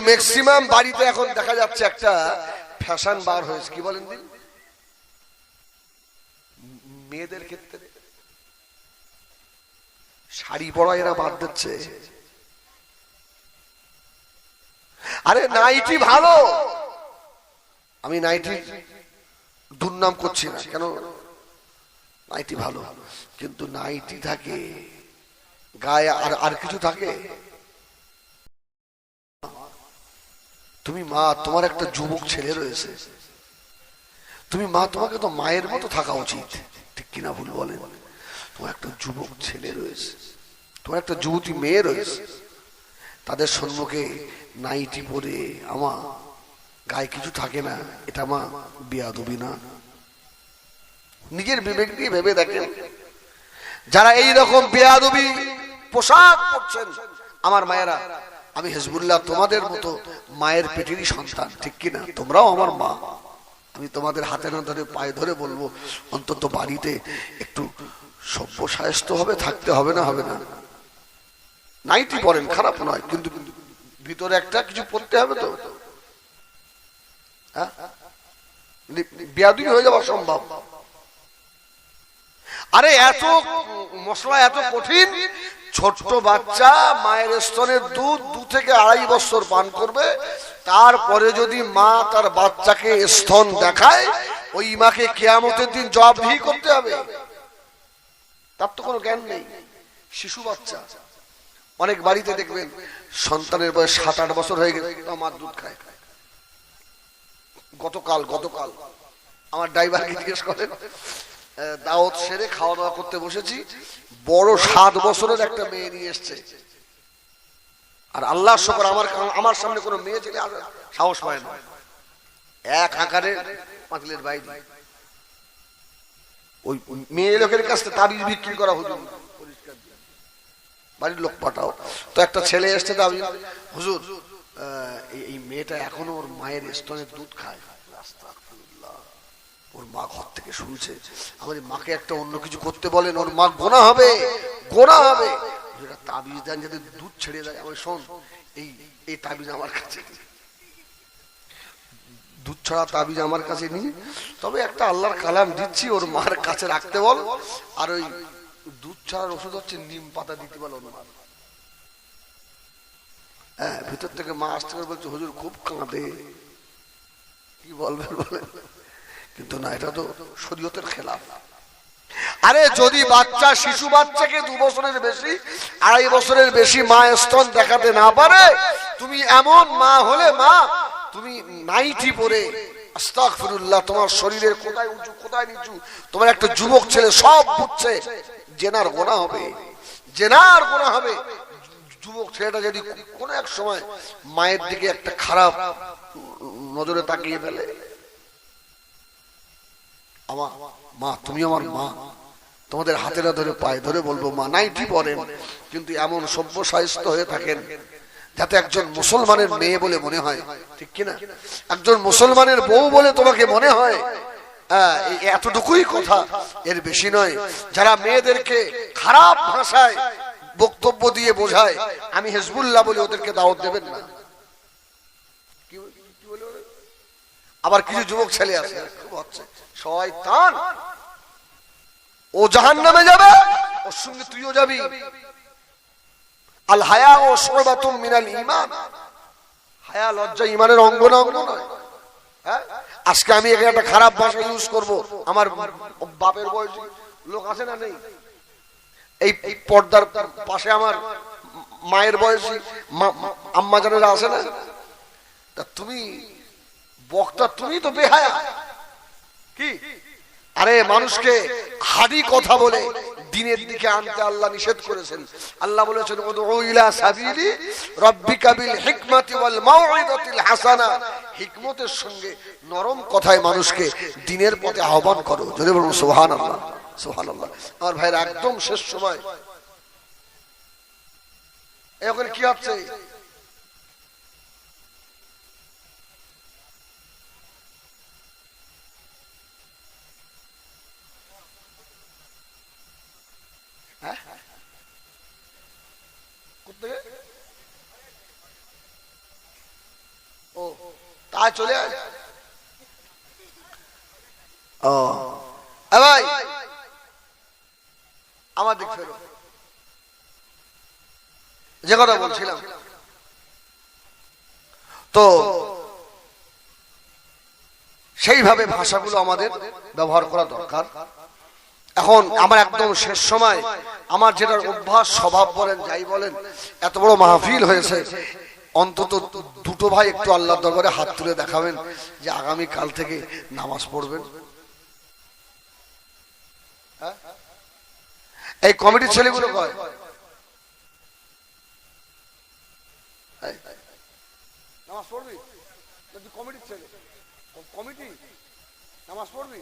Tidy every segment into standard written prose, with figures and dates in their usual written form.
Maximum বাড়িতে এখন দেখা যাচ্ছে একটা ফ্যাশন বার হয়েছে, কি বলেন দিন, মেয়েদের ক্ষেত্রে শাড়ি পরা এরা বাদ দিচ্ছে। আরে নাইটি ভালো, আমি নাইটি দুর্নাম করছি না, কেন নাইটি ভালো, কিন্তু নাইটি থাকে গায়ে আর কিছু থাকে। তুমি মা, তোমার একটা যুবক ছেলে রয়েছে, তুমি মা, তোমাকে তো মায়ের মতো থাকা উচিত, ঠিক কিনা ভুল বলেন? তোমার একটা যুবক ছেলে রয়েছে, তোমার একটা যুবতী মেয়ে রয়েছে, তাদের সম্মুখে নাইটি পরে আমা গায়ে কিছু থাকে না, এটা মা বেয়াদবি না? নিজের বিবেক দিয়ে ভেবে দেখেন, যারা এই রকম বেয়াদবি পোশাক পরছেন আমার মায়েরা, আমি হিজবুল্লাহ তোমাদের মতো মায়ের পেটেরই সন্তান, ঠিক কিনা? তোমরাও আমার মা। আমি তোমাদের হাতে না ধরে পায়ে ধরে বলবো, অন্তত বাড়িতে একটু সভ্য সায়স্ত হবে থাকতে হবে না? হবে না? নাইটি পরেন, খারাপ নয়, কিন্তু ভিতরে একটা কিছু পড়তে হবে তো, বেয়াদবি হয়ে যাওয়া সম্ভব। আরে এত মশলা এত কঠিন, ছোট্ট বাচ্চা মায়ের স্তনের দুধ 2 থেকে 2.5 বছর পান করবে, তারপরে যদি মা তার বাচ্চাকে স্তন দেখায়, ওই মাকে কিয়ামতের দিন জবাবদিহি করতে হবে। তার তো কোনো জ্ঞান নেই, শিশু বাচ্চা। অনেক বাড়িতে দেখবেন সন্তানের বয়স 7-8 বছর হয়ে গেছে, মার দুধ খায়। গতকাল আমার ড্রাইভারকে জিজ্ঞেস করেন, দাওয়াত সেরে খাওয়া দাওয়া করতে বসেছি, বড় 7 বছরের একটা মেয়ে নিয়ে এসছে, আর আল্লাহ শুকর আমার সামনে কোনো মেয়ে ছেলে সাহস পায় না, এক আকারে পাঁচলের বাইরে। ওই মেয়ে লোকের কাছে তাবিজ বিক্রি করা হতো, বাড়ির লোক পাঠাও তো, একটা ছেলে এসছে দাবি, হুজুর এই মেয়েটা এখনো ওর মায়ের স্তনের দুধ খায়, ওর মা ঘর থেকে শুনছে, আমার মাকে একটা অন্য কিছু করতে বলেন, ওর মা গোনা হবে। তাবিজ দেন যাতে দুধ ছেড়ে দেয়। আমার শোন, এই তাবিজ আমার কাছে, দুধ ছাড়া তাবিজ আমার কাছে নিয়ে, তবে একটা আল্লাহর কালাম দিচ্ছি, ওর মার কাছে রাখতে বল, আর ওই দুধ ছাড়ার ওষুধ হচ্ছে নিম পাতা দিতে বল। হ্যাঁ, ভিতর থেকে মা আসতে করে বলছে, হুজুর খুব কাঁদে, কি বলবেন বলেন? কিন্তু না, এটা তো শরীয়তের খেলাফ। আরে যদি বাচ্চা, শিশু বাচ্চাকে 2 বছরের বেশি, 2.5 বছরের বেশি মা স্তন দেখাতে না পারে, তুমি এমন মা হলে, মা তুমি নাইটি পরে, আস্তাগফিরুল্লাহ, তোমার শরীরের কোথায় উঁচু কোথায় নিচু, তোমার একটা যুবক ছেলে সব বুঝছে, জেনার গোনা হবে, জেনার গোনা হবে। যুবক ছেলেটা যদি কোনো এক সময় মায়ের দিকে একটা খারাপ নজরে তাকিয়ে ফেলে, আমার মা, তুমি আমার মা, তোমাদের হাতে না ধরে পায়ে ধরে বলবো, মা নাইটি পরেন, কিন্তু এমন সভ্য সাহিত্য হয়ে থাকেন যাতে একজন মুসলমানের মেয়ে বলে মনে হয়, ঠিক কিনা? একজন মুসলমানের বউ বলে তোমাকে মনে হয়। এতটুকুই কথা, এর বেশি নয়। যারা মেয়েদেরকে খারাপ ভাষায় বক্তব্য দিয়ে বোঝায় আমি হিজবুল্লাহ বলে, ওদেরকে দাওয়াত দেবেন না। আবার কিছু যুবক ছেলে আছে, খুব হচ্ছে শয়তান, ও জাহান্নামে যাবে, ওর সঙ্গে তুইও যাবি। আল হায়া ও শুবাতুম মিনাল ঈমান, হায়া লজ্জা ঈমানের অঙ্গ না? অঙ্গ নয়? হ্যাঁ, আজকে আমি এখানে একটা খারাপ ভাষা ইউজ করব, আমার বাপের বয়সী লোক আছে না নেই, এই পর্দার পাশে আমার মায়ের বয়সী আম্মা জানেরা আছে না? তা তুমি বক্তা, তুমি তো বেহায়া। কি? আরে মানুষকে হাদি কথা বলে দিনের দিকে আনতে আল্লাহ নিষেধ করেছেন। আল্লাহ বলেছেন, উদউ ইলা সাবিলি রাব্বিকা বিল হিকমাতি ওয়াল মাউইযাতিল হাসানা, হিকমতের সঙ্গে নরম কথায় মানুষকে দিনের পথে আহ্বান করো। যদি বলুন সুবহানাল্লাহ, সুবহানাল্লাহ। আমার ভাইরা, একদম শেষ সময়, এখন কি হচ্ছে? আয় চলে আয়। ও ভাই আমার দিক ফেরো, যে কথা বলছিলাম। তো সেইভাবে ভাষাগুলো আমাদের ব্যবহার করা দরকার। এখন আমার একদম শেষ সময়, আমার যেটা অভ্যাস স্বভাব বলেন যাই বলেন, এত বড় মাহফিল হয়েছে, অন্তত দুটো ভাই একটু আল্লাহর দরবারে হাত তুলে দেখাবেন যে আগামী কাল থেকে নামাজ পড়বেন। এই কমিটির ছেলেগুলো কয় নামাজ পড়বি? কমিটির ছেলে, কমিটি নামাজ পড়বি?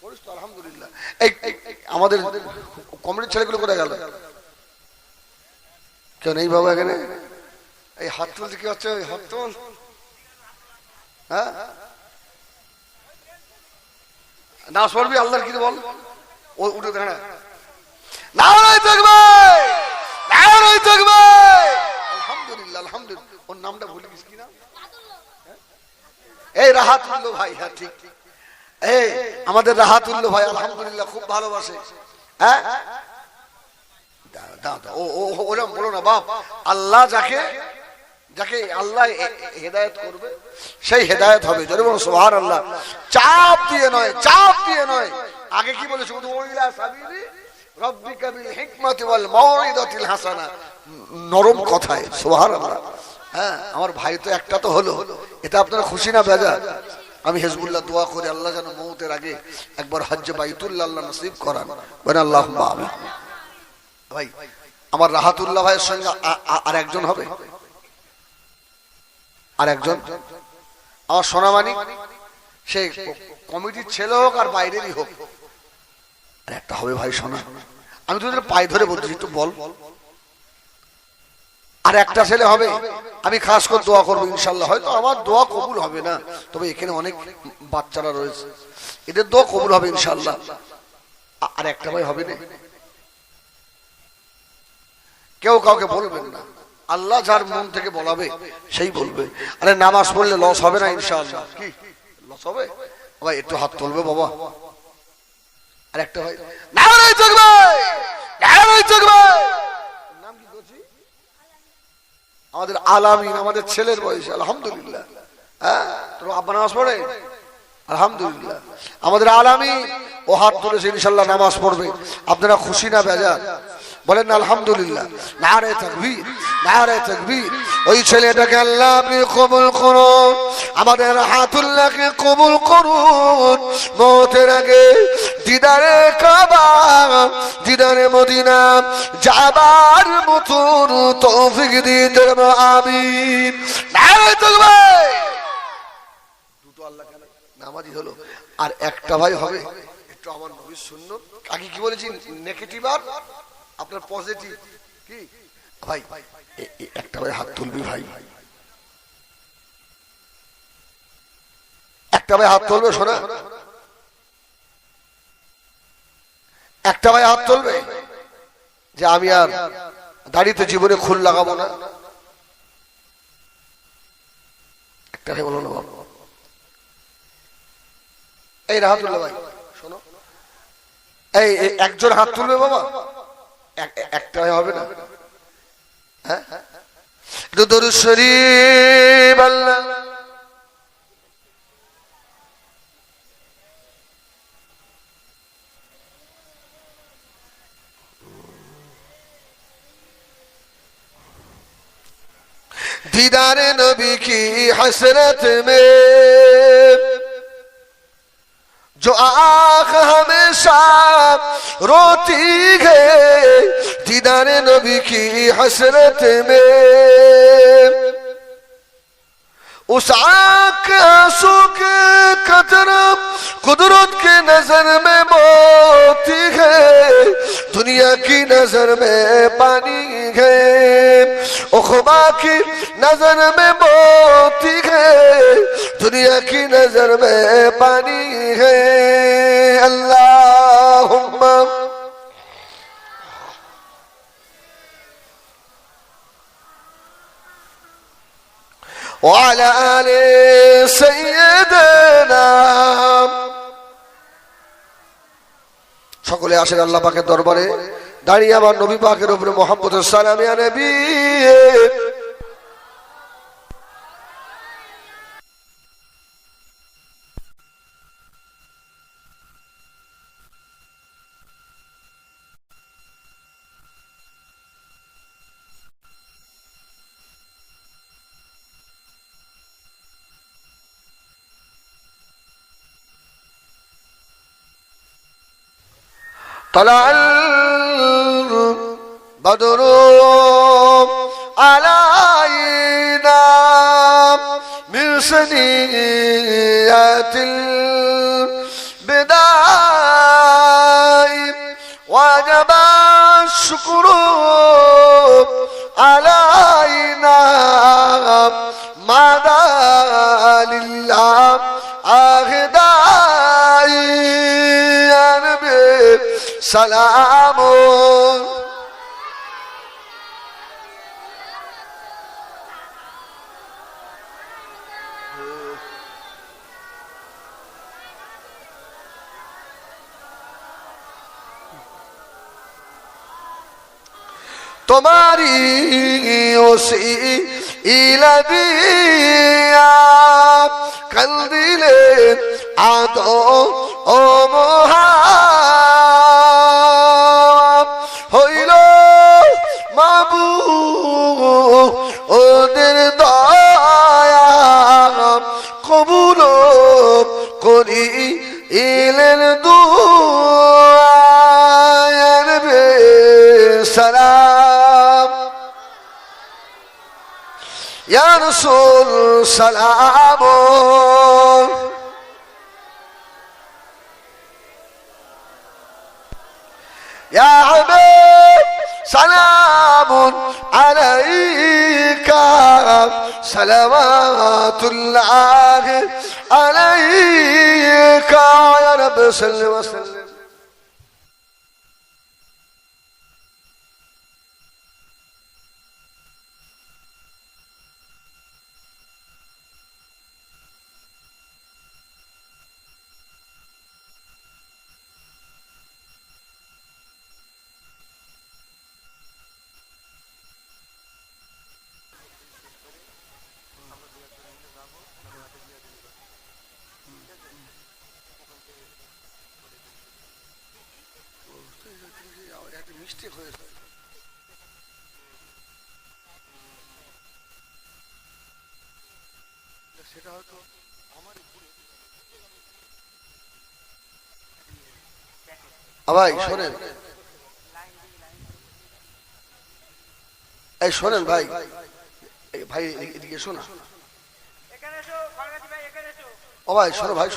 পড়িস তো আলহামদুলিল্লাহ। এই আমাদের কমিটির ছেলেগুলো কোথায় গেল? কেউ নেই বাবা এখানে? এই হাত তুলতে কি হচ্ছে? হাত তুল। হ্যাঁ নামাজ পড়বি আল্লাহর কি বল? ও উঠে দাঁড়া, নারায়ে তাকবীর, নারায়ে তাকবীর। আলহামদুলিল্লাহ আলহামদুলিল্লাহ। ওর নামটা ভুলে গেছি কি না? এই রাহাতুল্লাহ ভাই। হ্যাঁ ঠিক, এই আমাদের রাহাতুল্লাহ ভাই আলহামদুলিল্লাহ খুব ভালোবাসে। হ্যাঁ ওরকম বলো না বাপ। আল্লাহ যাকে যাকে আল্লাহ হেদায়েত করবে সেই হেদায়েত হবে। যদি বলো সুবহানাল্লাহ। চাপ দিয়ে নয়, চাপ দিয়ে নয়। আগে কি বলেছে? উদউইলা সাবিলি রাব্বিকা বিল হিকমাতি ওয়াল মাউইদাতিল হাসানা, নরম কথায়। সুবহানাল্লাহ। হ্যাঁ আমার ভাই তো একটা তো হলো, এটা আপনারা খুশি না বেজার? আমি হিজবুল্লাহ দোয়া করি আল্লাহ যেন মওতের আগে একবার হজ্জে বাইতুল্লাহ আল্লাহ নসিব করান। বলেন আল্লাহুম্মা আমিন। ভাই আমার রাহাতুল্লাহ ভাইয়ের সঙ্গে আর একজন হবে, আর একজন আমার সোনামানিক, সে কমিটির ছেলে হোক আর বাইরেরই হোক, আর একটা হবে ভাই সোনা। আমি তোদের পায়ে ধরে বলছি একটু বল। আর একটা ছেলে হবে, আমি খাস করে দোয়া করবো ইনশাল্লাহ। হয়তো আমার দোয়া কবুল হবে না, তবে এখানে অনেক বাচ্চারা রয়েছে, এদের দোয়া কবুল হবে ইনশাল্লাহ। আর একটা ভাই হবে না। কেউ কাউকে বলবেন না, আল্লাহ যার মন থেকে বলাবে সেই বলবে। আরে নামাজ পড়লে লস হবে না ইনশাআল্লাহ? কি লস হবে? ভাই একটু হাত তুলবে বাবা। আর একটা ভাই নারায়ে তাকবীর, নারায়ে তাকবীর। নাম কি করছি? আমাদের আলামিন, আমাদের ছেলের বয়স আলহামদুলিল্লাহ। হ্যাঁ তোর আব্বা নামাজ পড়ে আলহামদুলিল্লাহ। আমাদের আলামিন ও হাত তুলেছে ইনশাআল্লাহ নামাজ পড়বে। আপনারা খুশি না বেজার? বলেন না আলহামদুলিল্লাহ। নারায়ে তাকবীর, নারায়ে তাকবীর। ওই ছেলেটাকে আল্লাহ আপনি কবুল করুন, আমাদের রাহাতুল্লাহকে কবুল করুন। মওতের আগে দিদারে কাবা, দিদারে মদিনা যাবার মতন তৌফিক দিন যেন আমিন। নারায়ে তাকবীর। দুটো আল্লাহ কেন নামাজি হলো, আর একটা ভাই হবে একটু আমার নবীর সুন্নাত। আগে কি বলেছি? নেগেটিভ আর আপনার পজিটিভ। কি ভাই একটা ভাই হাত তুলবি ভাই, একটা ভাই হাত তুলবে শোনা, একটা ভাই হাত তুলবে যে আমি আর দাড়িতে জীবনে খুল লাগাবো না। একটা ভাই বলো না বাবা। এই রাহাতুল্লাহ ভাই শোনো, এই একজন হাত তুলবে বাবা, একটা হবে না? হ্যাঁ দুরূদ শরীফ আল্লাহ दीदार नबी की हसरत में जो आँख हमेशा रोती है, दीदार नबी की हसरत में उस आँख आंसू के कतरा कुदरत की नजर में मोती है, दुनिया की नजर में पानी है, उखबा की नजर में मोती है, दुनिया की नजर में पानी है। अल्लाहुम्मा وعلى آل سيدنا সকলে আসেন আল্লাহ পাকের দরবারে দাঁড়িয়ে আমার নবী পাকের উপরে মুহাম্মদুর সালাম ইয়া নবী طلع البدر علينا من ثنيات البداء وجب الشكر علينا ماذا لله أهداي يا نبي سلام तुम्हारी उसी इलदिया कल दिले आदो ओ मोहा হইল মাবু ওদের দয়া কবুল করি ইলেন দুআ নবী সালাম ইয়া রাসূল সালাম يا حبيب سلام عليك صلوات الله عليك يا رب صل وسلم সেটা হয়তো আমারই ভাই শোনেন এই শোনেন ভাই ভাই এদিকে শোনা ও ভাই শোনো ভাই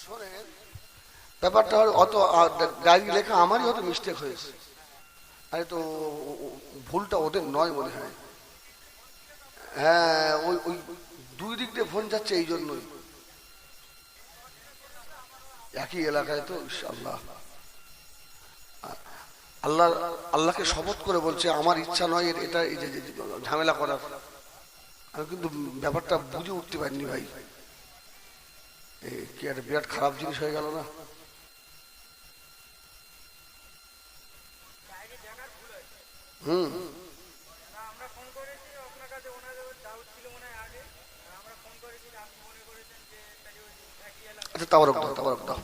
শোনেন ব্যাপারটা অত ডায়েরি লেখা আমারই হয়তো মিস্টেক হয়েছে আরে তো ভুলটা ওদের নয় মনে হয় হ্যাঁ ওই ওই দুই দিক দিয়ে ফোন যাচ্ছে এই জন্যই একই এলাকায় তো ইনশাআল্লাহ আল্লাহ আল্লাহকে শপথ করে বলছে আমার ইচ্ছা নয় এটা ঝামেলা করার আমি কিন্তু ব্যাপারটা বুঝে উঠতে পারিনি ভাই কি একটা বিরাট খারাপ জিনিস হয়ে গেল না আচ্ছা তাবারক দাও তাবারক দাও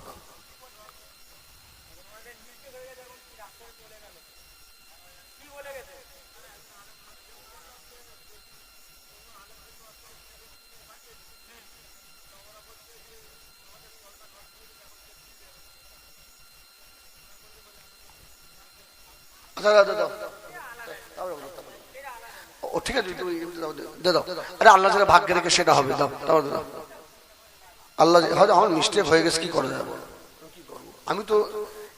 ও ঠিক আছে, তুমি দাও, দে দাও। আরে আল্লাহ যেটা ভাগ্যে রেখে সেটা হবে, দাও দাও দাও। আল্লাহ হয়তো আমার মিস্টেক হয়ে গেছে, কি করা যাবে, আমি তো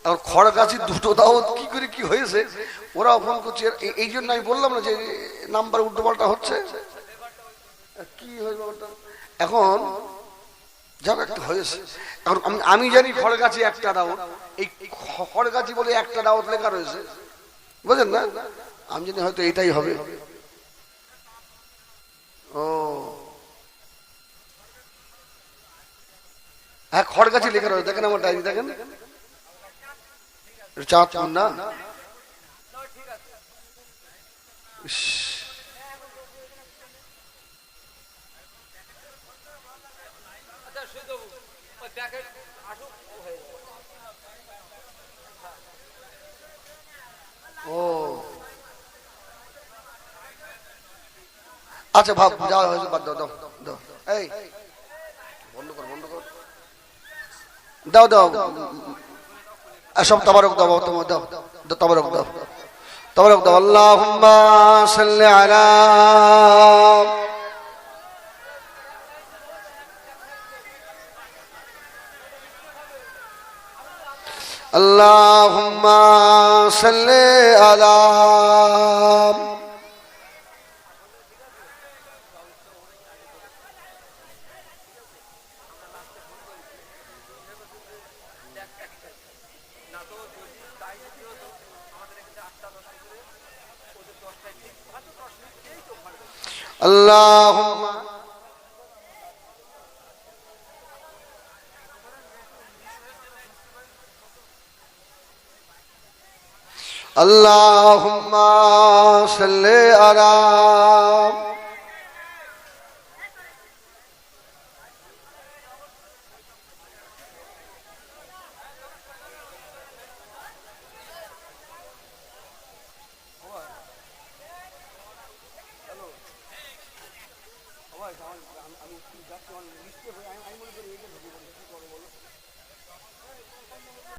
এখন খড় গাছি দুটো দাও, কি করে কি হয়েছে, ওরা ফোন করছে। এই জন্য আমি বললাম না যে নাম্বার উল্টো পাল্টা হচ্ছে, কি হয়েছে এখন যাক একটা হয়েছে। এখন আমি জানি খড় গাছি একটা দাওয়াত, এই খড় গাছি বলে একটা দাওয়াত লেখা রয়েছে, বুঝলেন না? আমি জানি হয়তো এটাই হবে। ও হ্যাঁ, খড় গাছি লেখা রয়েছে, দেখেন আমার ডায়েরি দেখেন, চাঁদপুর না। ও আচ্ছা, ভাব যা হয়েছে বাদ দাও, দাও দাও, এই বন্ধ কর, বন্ধ কর, দাও দাও, সব তাবারক দাও, তোমার দাও, তাবারক দাও, তাবারক দাও। আল্লাহুম্মা সাল্লি আলা আল্লাহুম্মা সাল্লি আলা আল্লাহুম্মা আল্লাহুম্মা সাল্লি আলা আমি